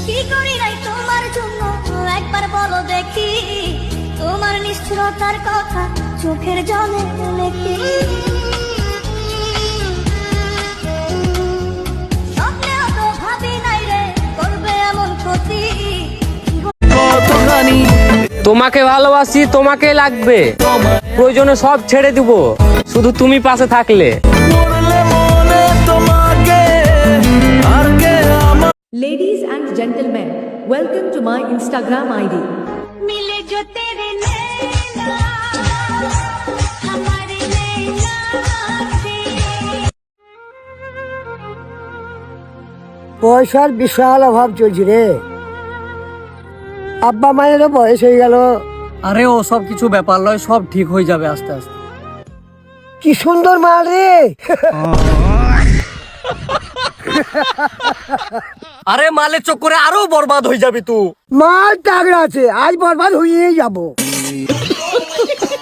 কি করি নাই তোমার জন্য একবার বলো দেখি, তোমার নিষ্ঠুরতার কথা চোখের জলে লেখি। স্বপ্নেও তো ভাবি নাই রে করবে এমন ক্ষতি। তোমাকে ভালোবাসি, তোমাকে লাগবে, প্রয়োজনে সব ছেড়ে দিব, শুধু তুমি পাশে থাকলে। Ladies and gentlemen, welcome to my Instagram ID. मिले जो तेरे नैना हमारे नैना से। পয়সার বিশাল অভাব চলছে রে। আব্বা মায়েরও বয়স হয়ে গেল। আরে ও সব কিছু ব্যাপার নয়, সব ঠিক হয়ে যাবে আস্তে আস্তে। কি সুন্দর মাল রে। আরে মালের চক্করে আরো বরবাদ হয়ে যাবি তুই। মাল তাগড়া আছে, আজ বরবাদ হয়েই যাব।